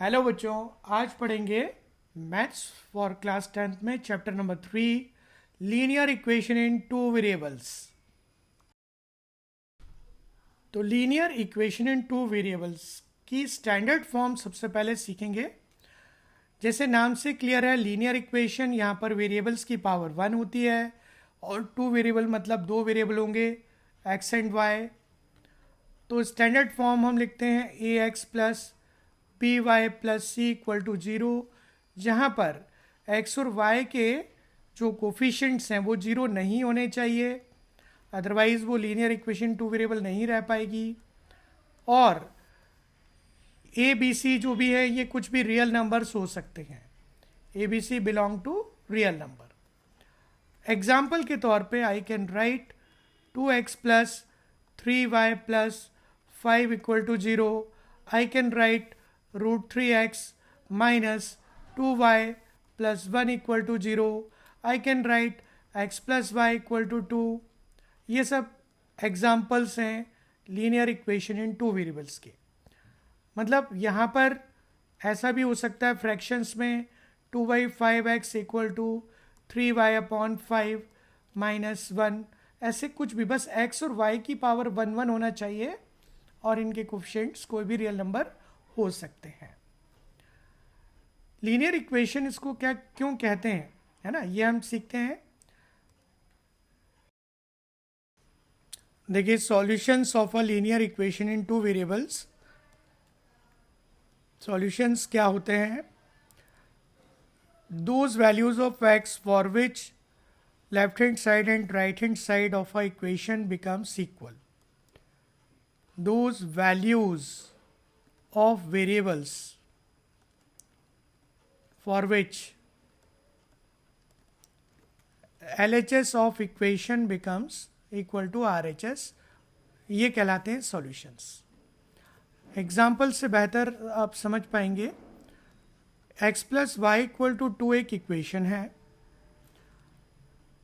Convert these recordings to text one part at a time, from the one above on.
Hello बच्चों, आज पढ़ेंगे मैथ्स फॉर क्लास 10th में chapter number 3 linear equation in two variables. तो linear equation in two variables की स्टैंडर्ड फॉर्म सबसे पहले सीखेंगे। जैसे नाम से क्लियर है, लीनियर इक्वेशन यहाँ पर वेरिएबल्स की पावर 1 होती है और टू वेरिएबल मतलब दो वेरिएबल होंगे एक्स एंड वाई। तो स्टैंडर्ड फॉर्म हम लिखते हैं a x plus p y plus c equal to zero, जहाँ पर एक्स और वाई के जो कोफिशेंट्स हैं वो ज़ीरो नहीं होने चाहिए, अदरवाइज़ वो लीनियर इक्वेशन टू वेरिएबल नहीं रह पाएगी। और ए बी सी जो भी है ये कुछ भी रियल नंबर्स हो सकते हैं। A B C belong to real number. Example के तौर पे I can write 2x plus 3y plus 5 equal to zero. I can write √3x minus 2y plus 1 equal to 0. I can write x plus y equal to 2. ये सब examples हैं linear equation in two variables के। मतलब यहाँ पर ऐसा भी हो सकता है फ्रैक्शंस में 2y 5x equal to 3y upon 5 minus 1, ऐसे कुछ भी, बस x और y की पावर 1 होना चाहिए और इनके कोफिशिएंट्स कोई भी रियल नंबर हो सकते हैं। लीनियर इक्वेशन इसको क्या क्यों कहते हैं, है ना, ये हम सीखते हैं। देखिए, solutions of a linear equation in two variables. Solutions क्या होते हैं? Those values of x for which left hand side and right hand side of a equation becomes equal. Those values of variables for which LHS of equation becomes equal to RHS, ये कहलाते हैं solutions. Example से बेहतर आप समझ पाएंगे। x plus y equal to 2 एक equation है,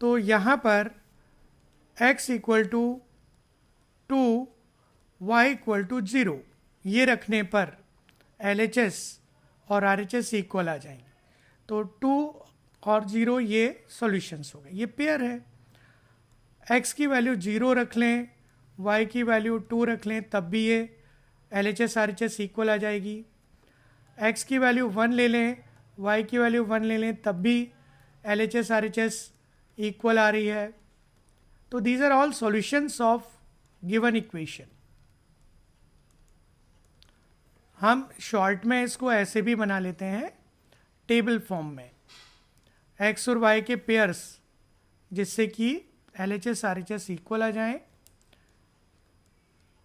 तो यहाँ पर x equal to 2 y equal to 0 ये रखने पर LHS और RHS इक्वल आ जाएंगे। तो 2 और 0 ये सॉल्यूशंस हो गए, ये पेयर है। x की वैल्यू 0 रख लें, y की वैल्यू 2 रख लें, तब भी ये LHS RHS इक्वल आ जाएगी। x की वैल्यू 1 ले लें, y की वैल्यू 1 ले लें, तब भी LHS RHS इक्वल आ रही है। तो these are all solutions of given equation. हम शॉर्ट में इसको ऐसे भी बना लेते हैं टेबल फॉर्म में, x और y के पेयर्स, जिससे कि LHS RHS इक्वल आ जाएं।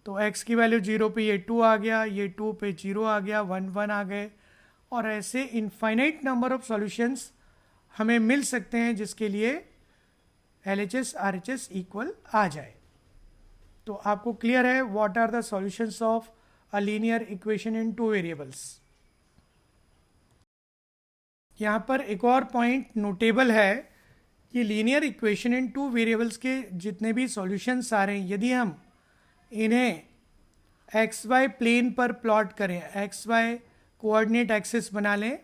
तो x की वैल्यू 0 पे ये 2 आ गया, ये 2 पे 0 आ गया, 1 आ गए, और ऐसे इनफाइनाइट नंबर ऑफ सॉल्यूशंस हमें मिल सकते हैं जिसके लिए LHS RHS इक्वल आ जाए। तो आपको क्लियर है what are the solutions of a linear equation in two variables। यहाँ पर एक और पॉइंट नोटेबल है कि linear equation in two variables के जितने भी सॉल्यूशंस आ रहे हैं, यदि हम इन्हें एक्स वाई प्लेन पर प्लॉट करें, एक्स वाई कोऑर्डिनेट एक्सिस बना लें,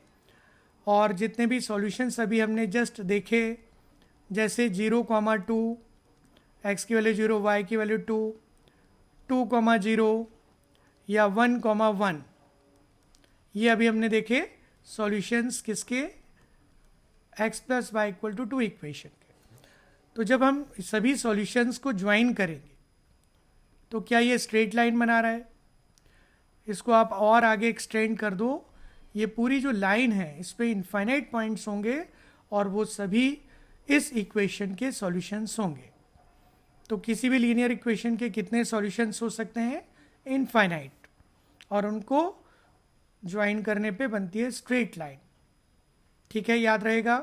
और जितने भी सॉल्यूशंस अभी हमने जस्ट देखे, जैसे 0,2, एक्स की वैल्यू 0, वाई की वैल्यू 2, 2,0 या 1,1, ये अभी हमने देखे सॉल्यूशंस किसके, x plus y equal to 2 equation के। तो जब हम सभी सॉल्यूशंस को ज्वाइन करेंगे तो क्या ये स्ट्रेट लाइन बना रहा है? इसको आप और आगे एक्सटेंड कर दो, ये पूरी जो लाइन है इस पर इनफाइनाइट पॉइंट्स होंगे और वो सभी इस इक्वेशन के सॉल्यूशंस होंगे। तो किसी भी लीनियर इक्वेशन के कितने सॉल्यूशंस हो सकते हैं? इनफाइनाइट, और उनको ज्वाइन करने पे बनती है स्ट्रेट लाइन। ठीक है, याद रहेगा।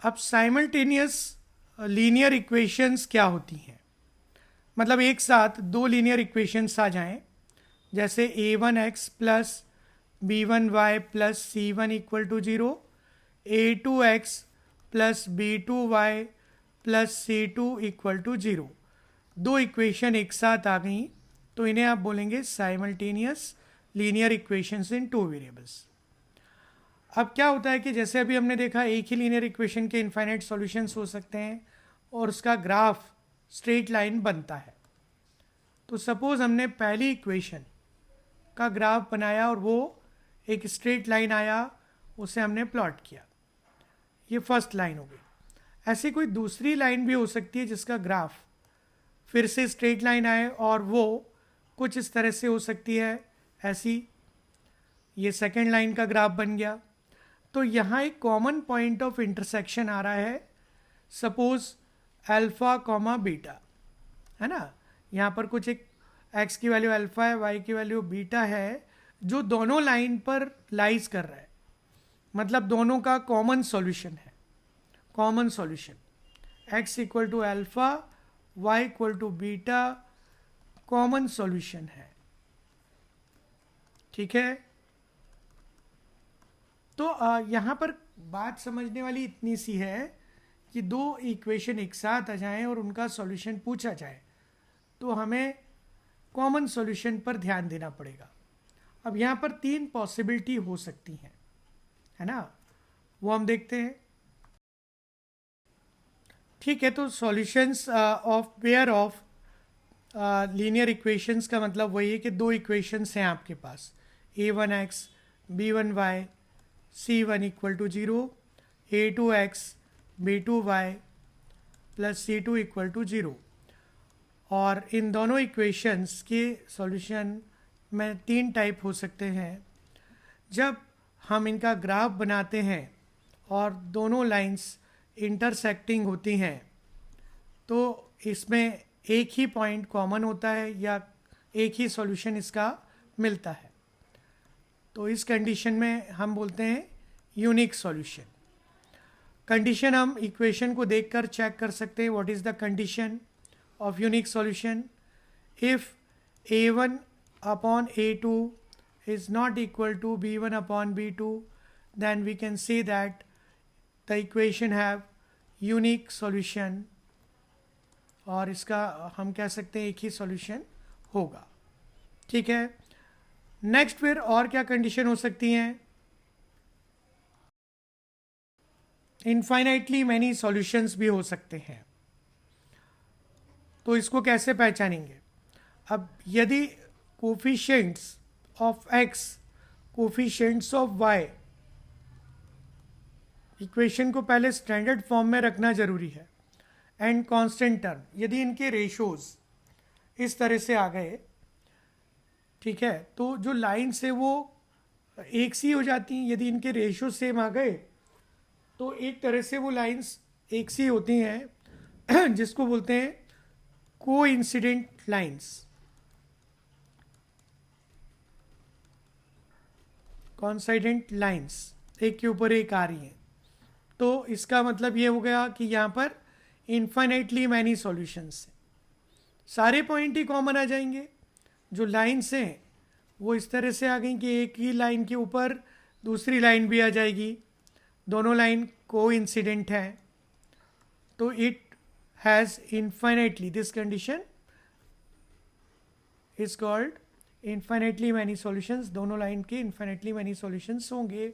अब साइमल्टेनियस लीनियर इक्वेशंस क्या होती हैं? मतलब एक साथ दो लीनियर इक्वेशंस आ जाएं, जैसे a1x plus b1y plus c1 equal to 0, a2x plus b2y plus c2 equal to 0। दो इक्वेशन एक साथ आ गई तो इन्हें आप बोलेंगे साइमल्टेनियस लीनियर इक्वेशंस इन टू वेरिएबल्स। अब क्या होता है कि जैसे अभी हमने देखा एक ही लीनियर इक्वेशन के इनफाइनाइट सॉल्यूशंस हो सकते हैं और उसका ग्राफ स्ट्रेट लाइन बनता है। तो सपोज हमने पहली इक्वेशन का ग्राफ बनाया और वो एक स्ट्रेट लाइन आया, उसे हमने प्लॉट किया, ये फर्स्ट लाइन हो गई। ऐसी कोई दूसरी लाइन भी हो सकती है जिसका ग्राफ फिर से स्ट्रेट लाइन आए और वो कुछ इस तरह से हो सकती है, ऐसी ये सेकेंड लाइन का ग्राफ बन गया। तो यहाँ एक कॉमन पॉइंट ऑफ इंटरसेक्शन आ रहा है, सपोज अल्फा कॉमा बीटा, है ना। यहाँ पर कुछ एक x की वैल्यू अल्फा है, y की वैल्यू बीटा है, जो दोनों लाइन पर लाइज कर रहा है, मतलब दोनों का कॉमन सॉल्यूशन है। Common solution x equal to alpha, y equal to beta, common solution है, ठीक है। तो यहाँ पर बात समझने वाली इतनी सी है कि दो इक्वेशन एक साथ आ जाएं और उनका सॉल्यूशन पूछा जाए तो हमें कॉमन सॉल्यूशन पर ध्यान देना पड़ेगा। अब यहाँ पर तीन पॉसिबिलिटी हो सकती हैं, है ना, वो हम देखते हैं। ठीक है, तो solutions of pair of linear equations का मतलब वही है कि दो इक्वेशंस हैं आपके पास, a1x b1y c1 equal to 0, a2x b2y plus c2 equal to 0। और इन दोनों इक्वेशंस के सॉल्यूशन में तीन टाइप हो सकते हैं। जब हम इनका ग्राफ बनाते हैं और दोनों लाइंस इंटरसेक्टिंग होती हैं तो इसमें एक ही पॉइंट कॉमन होता है या एक ही सॉल्यूशन इसका मिलता है, तो इस कंडीशन में हम बोलते हैं यूनिक सॉल्यूशन। कंडीशन हम इक्वेशन को देखकर चेक कर सकते हैं, what is the condition of unique solution. If a1 upon a2 is not equal to b1 upon b2, then we can say that the equation have unique solution, और इसका हम कह सकते हैं एक ही सॉल्यूशन होगा, ठीक है। नेक्स्ट फिर और क्या कंडीशन हो सकती हैं? इनफाइनाइटली मैनी सॉल्यूशंस भी हो सकते हैं। तो इसको कैसे पहचानेंगे? अब यदि coefficients of x, coefficients of y, equation को पहले स्टैंडर्ड फॉर्म में रखना जरूरी है, एंड कांस्टेंट टर्म, यदि इनके रेशोज इस तरह से आ गए, ठीक है, तो जो लाइन्स है वो एक सी हो जाती हैं। यदि इनके रेशो सेम आ गए तो एक तरह से वो लाइन्स एक सी होती हैं जिसको बोलते हैं कोइंसिडेंट लाइन्स। कोइंसिडेंट लाइन्स एक के ऊपर एक आ रही हैं, तो इसका मतलब ये हो गया कि यहाँ पर इनफाइनाइटली मैनी सॉल्यूशंस हैं, सारे पॉइंट ही कॉमन आ जाएंगे। जो लाइन्स हैं वो इस तरह से आ गई कि एक ही लाइन के ऊपर दूसरी लाइन भी आ जाएगी, दोनों लाइन कोइंसिडेंट हैं, तो it has infinitely, this condition is called infinitely many solutions। दोनों लाइन के infinitely many solutions होंगे।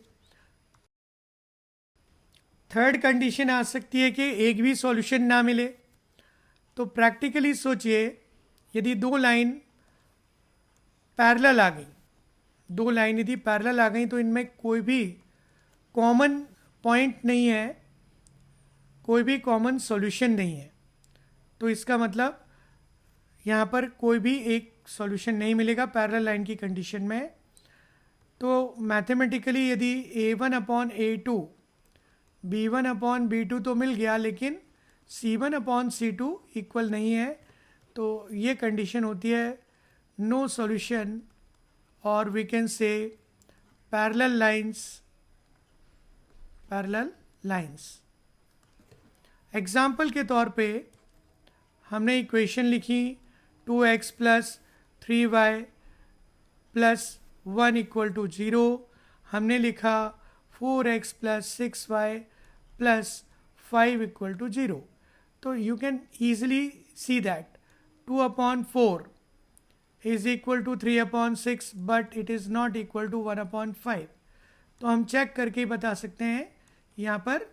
थर्ड कंडीशन आ सकती है कि एक भी सॉल्यूशन ना मिले। तो प्रैक्टिकली सोचिए, यदि दो लाइन पैरेलल आ गई, दो लाइन यदि पैरेलल आ गई तो इनमें कोई भी कॉमन पॉइंट नहीं है, कोई भी कॉमन सॉल्यूशन नहीं है, तो इसका मतलब यहाँ पर कोई भी एक सॉल्यूशन नहीं मिलेगा पैरेलल लाइन की कंडीशन में। तो मैथमेटिकली यदि a1 upon a2, b1 upon b2 तो मिल गया, लेकिन c1 अपॉन c2 इक्वल नहीं है, तो ये कंडीशन होती है नो सॉल्यूशन, और we can say parallel lines. Parallel lines example के तौर पे हमने इक्वेशन लिखी 2x plus 3y plus 1 equal to 0, हमने लिखा 4x plus 6y plus 5 equal to 0। तो you can easily see that 2 upon 4 is equal to 3/6 but it is not equal to 1/5। तो हम चेक करके ही बता सकते हैं यहाँ पर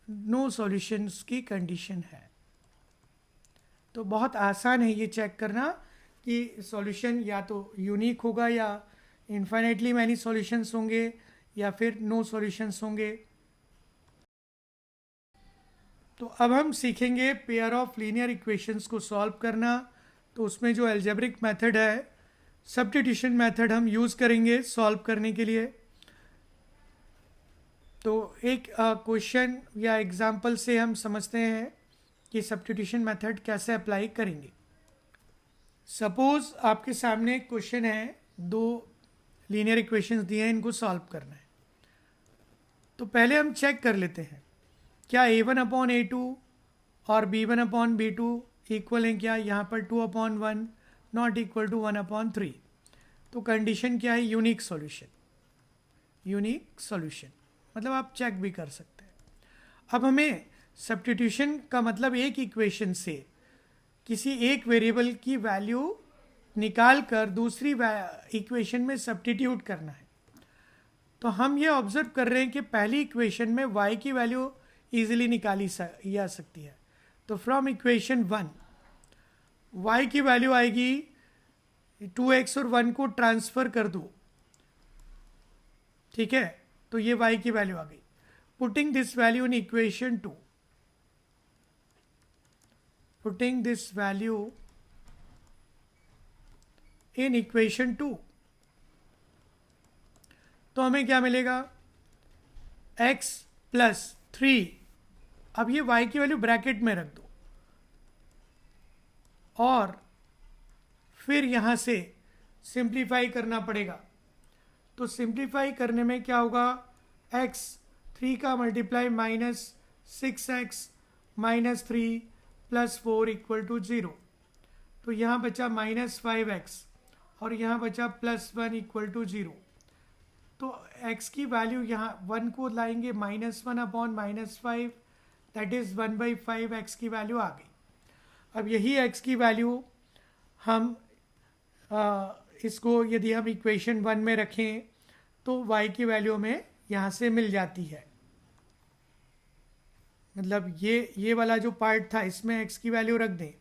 नो सॉल्यूशंस की कंडीशन है। तो बहुत आसान है ये चेक करना कि सॉल्यूशन या तो यूनिक होगा या इन्फाइनाइटली मैनी सॉल्यूशंस होंगे या फिर नो सॉल्यूशंस होंगे। तो अब हम सीखेंगे पेयर ऑफ लीनियर इक्वेशंस को सॉल्व करना। तो उसमें जो एल्जेब्रिक मेथड है, सब्स्टिट्यूशन मेथड हम यूज़ करेंगे सॉल्व करने के लिए। तो एक क्वेश्चन या एग्जांपल से हम समझते हैं कि सब्स्टिट्यूशन मेथड कैसे अप्लाई करेंगे। सपोज आपके सामने एक क्वेश्चन है, दो लीनियर इक्वेशंस दिए हैं, इनको सॉल्व करना है। तो पहले हम चेक कर लेते हैं क्या a1/a2 और b1/b2 इक्वल हैं क्या। यहाँ पर 2/1 नॉट इक्वल टू 1/3। तो कंडीशन क्या है, यूनिक सॉल्यूशन। यूनिक सॉल्यूशन मतलब आप चेक भी कर सकते हैं। अब हमें सब्स्टिट्यूशन का मतलब एक इक्वेशन से किसी एक वेरिएबल की वैल्यू निकाल कर दूसरी इक्वेशन में सब्स्टिट्यूट करना है। तो हम ये ऑब्जर्व कर रहे हैं कि पहली इक्वेशन में y की वैल्यू इजीली निकाली जा सकती है। तो फ्रॉम इक्वेशन 1 y की वैल्यू आएगी 2x और 1 को ट्रांसफर कर दो, ठीक है। तो ये y की वैल्यू आ गई। Putting this value in equation 2, putting this value in equation 2, तो हमें क्या मिलेगा, x प्लस 3। अब ये y की वैल्यू ब्रैकेट में रख दो और फिर यहां से सिंप्लीफाई करना पड़ेगा। तो सिंप्लीफाई करने में क्या होगा, x 3 का मल्टीप्लाई -6x -3 + 4 = 0। तो यहाँ बचा -5x और यहाँ बचा +1 = 0। तो x की वैल्यू यहाँ 1 को लाएंगे -1/-5, दैट इज़ 1/5 x की वैल्यू आ गई। अब यही x की वैल्यू हम इसको यदि हम इक्वेशन 1 में रखें तो y की वैल्यू में यहाँ से मिल जाती है। मतलब ये वाला जो पार्ट था इसमें x की वैल्यू रख दें,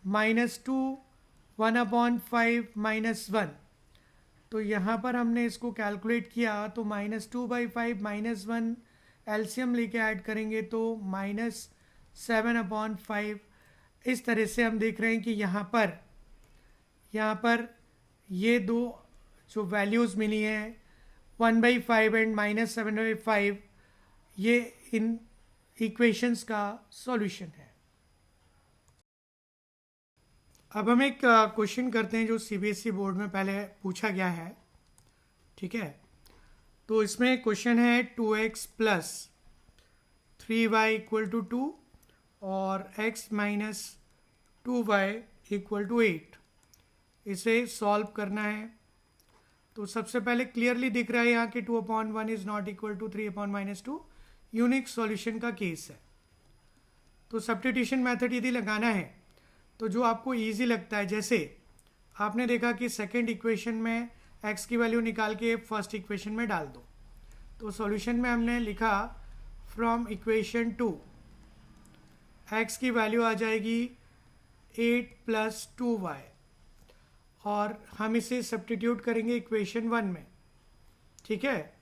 -2 1/5 -1। तो यहाँ पर हमने इसको कैलकुलेट किया तो -2/5 -1 एलसीएम लेके ऐड करेंगे तो -7/5। इस तरह से हम देख रहे हैं कि यहाँ पर ये दो जो वैल्यूज़ मिली हैं 1/5 एंड -7/5, ये इन इक्वेशंस का सॉल्यूशन है। अब हम एक क्वेश्चन करते हैं जो सीबीएसई बोर्ड में पहले पूछा गया है, ठीक है। तो इसमें क्वेश्चन है 2x + 3y = 2 और x - 2y = 8। इसे सॉल्व करना है। तो सबसे पहले क्लियरली दिख रहा है यहाँ कि 2/1 is not equal to 3/-2 unique solution का केस है। तो सब्स्टिट्यूशन मेथड यदि लगाना है तो जो आपको इजी लगता है, जैसे आपने देखा कि सेकंड इक्वेशन में x की वैल्यू निकाल के फर्स्ट इक्वेशन में डाल दो। तो सॉल्यूशन में हमने लिखा फ्रॉम इक्वेशन 2 x की वैल्यू आ जाएगी 8 + 2y और हम इसे सब्स्टिट्यूट करेंगे इक्वेशन 1 में, ठीक है।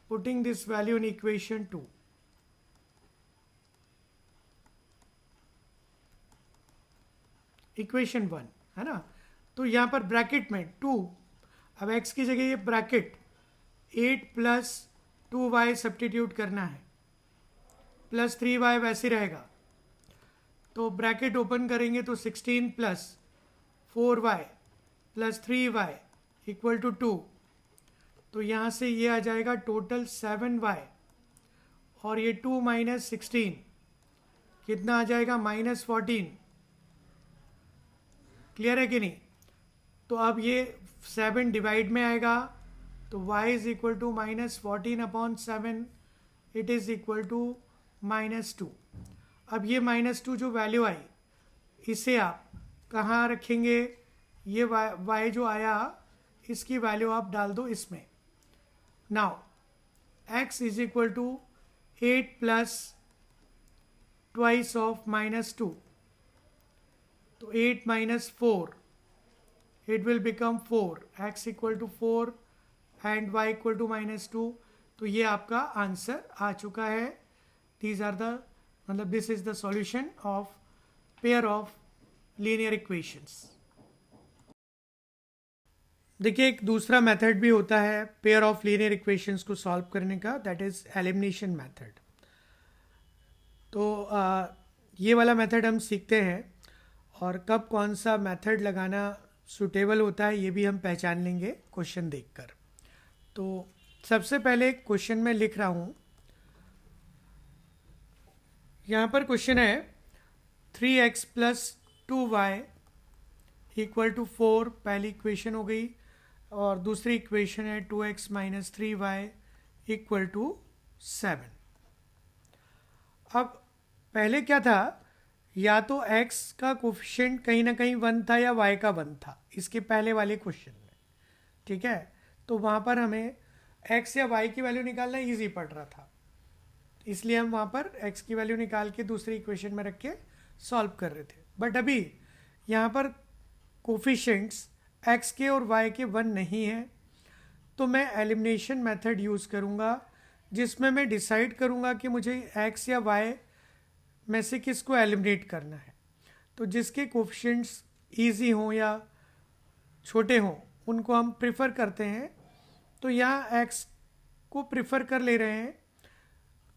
Putting this value in equation 2, equation 1 है ना। तो यहाँ पर ब्रैकेट में 2, अब x की जगह ये ब्रैकेट 8 + 2y सब्स्टिट्यूट करना है, +3y वैसे रहेगा। तो ब्रैकेट ओपन करेंगे तो 16 + 4y + 3y = 2। तो यहाँ से ये आ जाएगा टोटल 7y और ये 2 - 16 कितना आ जाएगा, -14। क्लियर है कि नहीं। तो अब ये 7 डिवाइड में आएगा तो y = -14/7, it is equal to -2। अब ये -2 जो वैल्यू आई इसे आप कहाँ रखेंगे, ये y जो आया इसकी वैल्यू आप डाल दो इसमें. Now x is equal to 8 plus twice of -2. तो 8 minus 4, it will become 4. x equal to 4 and y equal to -2. तो ये आपका आंसर आ चुका है. These are the मतलब this is the solution of pair of linear equations. देखिए एक दूसरा मेथड भी होता है पेयर ऑफ लीनियर इक्वेशंस को सॉल्व करने का, दैट इज एलिमिनेशन मेथड. तो ये वाला मेथड हम सीखते हैं और कब कौन सा मेथड लगाना सूटेबल होता है ये भी हम पहचान लेंगे क्वेश्चन देखकर. तो सबसे पहले क्वेश्चन में लिख रहा हूँ. यहाँ पर क्वेश्चन है 3x plus 2y equal to 4, पहली इक्वेशन हो गई. और दूसरी इक्वेशन है 2x minus 3y equal to 7. अब पहले क्या था, या तो x का कोफिशिएंट कहीं ना कहीं 1 था या y का 1 था इसके पहले वाले क्वेश्चन में. ठीक है, तो वहाँ पर हमें x या y की वैल्यू निकालना ईजी पड़ रहा था, इसलिए हम वहाँ पर x की वैल्यू निकाल के दूसरी इक्वेशन में रख के सॉल्व कर रहे थे. बट अभी यहाँ पर कोफिशिएंट्स x के और y के 1 नहीं है, तो मैं एलिमिनेशन मेथड यूज़ करूँगा जिसमें मैं डिसाइड करूँगा कि मुझे x या y में से किसको एलिमिनेट करना है. तो जिसके कोफिशिएंट्स ईजी हों या छोटे हों उनको हम प्रिफ़र करते हैं. तो यहाँ x को प्रिफ़र कर ले रहे हैं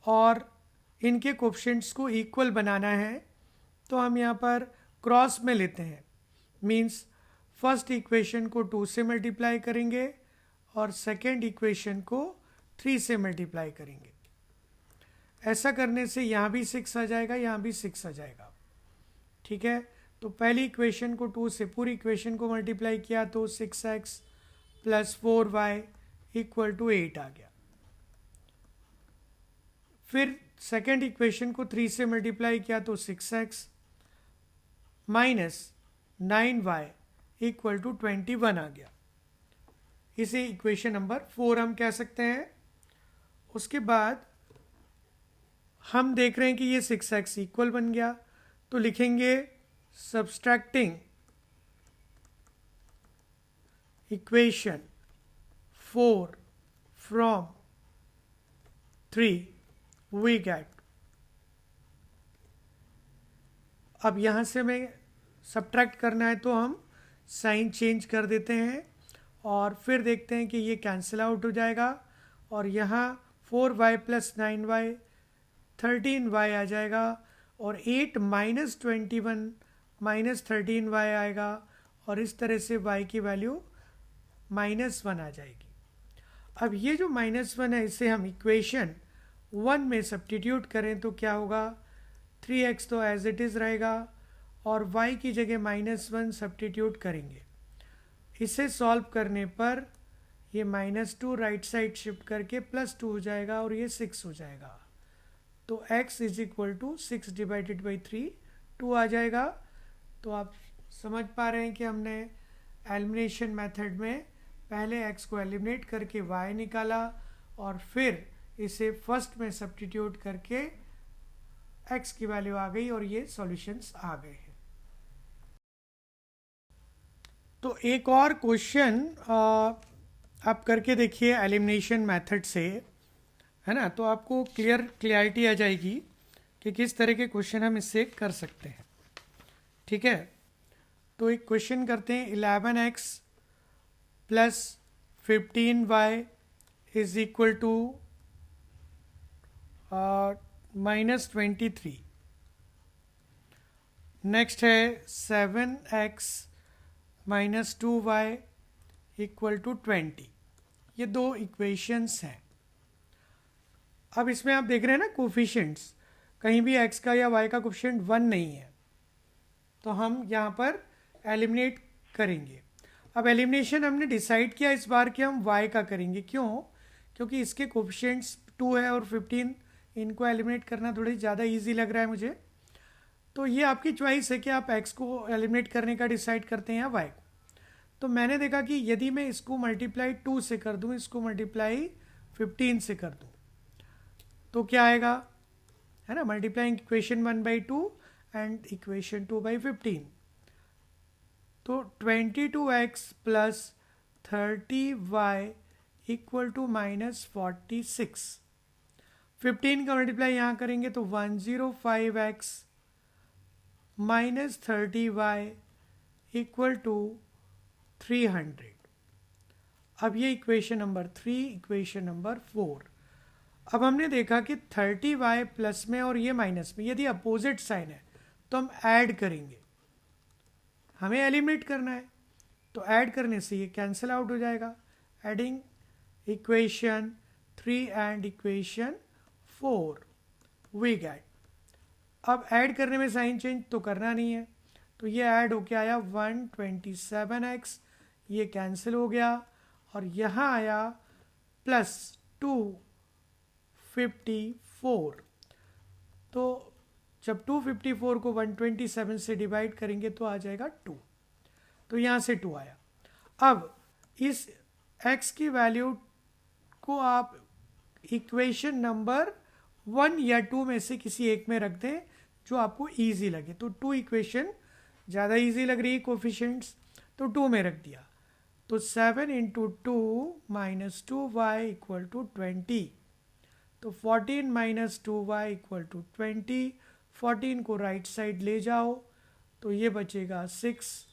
और इनके कोफिशिएंट्स को इक्वल बनाना है. तो हम यहाँ पर क्रॉस में लेते हैं, मीन्स फर्स्ट इक्वेशन को 2 से मल्टीप्लाई करेंगे और सेकेंड इक्वेशन को 3 से मल्टीप्लाई करेंगे. ऐसा करने से यहाँ भी 6 आ जाएगा, यहाँ भी 6 आ जाएगा. ठीक है, तो पहली इक्वेशन को 2 से पूरी इक्वेशन को मल्टीप्लाई किया तो 6x plus 4y equal to 8 आ गया. फिर सेकेंड इक्वेशन को 3 से मल्टीप्लाई किया तो 6x minus 9y equal to 21 आ गया. इसे इक्वेशन नंबर 4 हम कह सकते हैं. उसके बाद हम देख रहे हैं कि ये 6x इक्वल बन गया, तो लिखेंगे subtracting equation 4 from 3 we get. अब यहाँ से हमें सब्ट्रैक्ट करना है तो हम साइन चेंज कर देते हैं और फिर देखते हैं कि ये कैंसिल आउट हो जाएगा और यहाँ 4y प्लस 9y 13y आ जाएगा और 8 माइनस 21 माइनस 13y आएगा और इस तरह से y की वैल्यू -1 आ जाएगी. अब ये जो -1 है इसे हम इक्वेशन 1 में सब्स्टिट्यूट करें तो क्या होगा, 3x तो एज इट इज़ रहेगा और y की जगह -1 सब्स्टिट्यूट करेंगे. इसे सॉल्व करने पर ये -2 राइट साइड शिफ्ट करके +2 हो जाएगा और ये 6 हो जाएगा. तो x is equal to 6 divided by 3 2 आ जाएगा. तो आप समझ पा रहे हैं कि हमने एलिमिनेशन मेथड में पहले x को एलिमिनेट करके y निकाला और फिर इसे फर्स्ट में सब्स्टिट्यूट करके x की वैल्यू आ गई और ये सॉल्यूशंस आ गए हैं. तो एक और क्वेश्चन आप करके देखिए एलिमिनेशन मेथड से, है ना, तो आपको क्लियरिटी आ जाएगी कि किस तरह के क्वेश्चन हम इससे कर सकते हैं. ठीक है, तो एक क्वेश्चन करते हैं 11x plus 15y is equal to -23. Next है 7x minus 2y equal to 20. ये दो इक्वेशंस हैं. अब इसमें आप देख रहे हैं ना कोफिशिएंट्स, कहीं भी x का या y का कोफिशिएंट 1 नहीं है, तो हम यहाँ पर एलिमिनेट करेंगे. अब एलिमिनेशन हमने डिसाइड किया इस बार कि हम y का करेंगे. क्यों? क्योंकि इसके कोफिशिएंट्स 2 है और 15, इनको एलिमिनेट करना थोड़ी ज़्यादा इजी लग रहा है मुझे. तो ये आपकी चॉइस है कि आप x को एलिमिनेट करने का डिसाइड करते हैं या y को. तो मैंने देखा कि यदि मैं इसको मल्टीप्लाई 2 से कर दूं, इसको मल्टीप्लाई 15 से कर दूं, तो क्या आएगा, है ना, मल्टीप्लाइंग इक्वेशन 1/2 एंड इक्वेशन 2/15, तो 22x plus 30y equal to -46। 15 का मल्टीप्लाई यहाँ करेंगे तो 105x minus 30y equal to 300। अब ये इक्वेशन नंबर 3, इक्वेशन नंबर 4। अब हमने देखा कि 30y प्लस में और ये माइनस में यदि अपोजिट साइन है तो हम ऐड करेंगे, हमें एलिमिनेट करना है, तो ऐड करने से ये कैंसिल आउट हो जाएगा। Adding equation 3 and equation 4 we get, अब ऐड करने में साइन चेंज तो करना नहीं है, तो ये ऐड होके आया 127x, ये कैंसिल हो गया, और यहाँ आया प्लस 254। तो जब 254 को 127 से डिवाइड करेंगे तो आ जाएगा 2, तो यहाँ से 2 आया। अब इस x की वैल्यू को आप इक्वेशन नंबर 1 या 2 में से किसी एक में रख दें जो आपको ईजी लगे। तो 2 इक्वेशन ज़्यादा ईजी लग रही है कोफिशिएंट्स, तो 2 में रख दिया, तो 7 into 2 minus 2y equal to 20, तो 14 माइनस 2y इक्वल टू 20। 14 को राइट साइड ले जाओ तो ये बचेगा 6,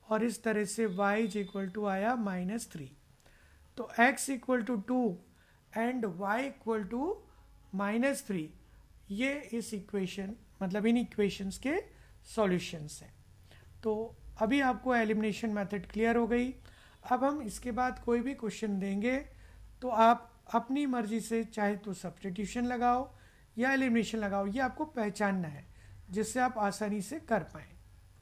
और इस तरह से y इक्वल टू आया -3। तो x equal to 2 and y equal to -3, ये इस इक्वेशन मतलब इन इक्वेशंस के सॉल्यूशंस हैं। तो अभी आपको एलिमिनेशन मेथड क्लियर हो गई। अब हम इसके बाद कोई भी क्वेश्चन देंगे तो आप अपनी मर्जी से चाहे तो सब्स्टिट्यूशन लगाओ या एलिमिनेशन लगाओ, ये आपको पहचानना है जिससे आप आसानी से कर पाएँ।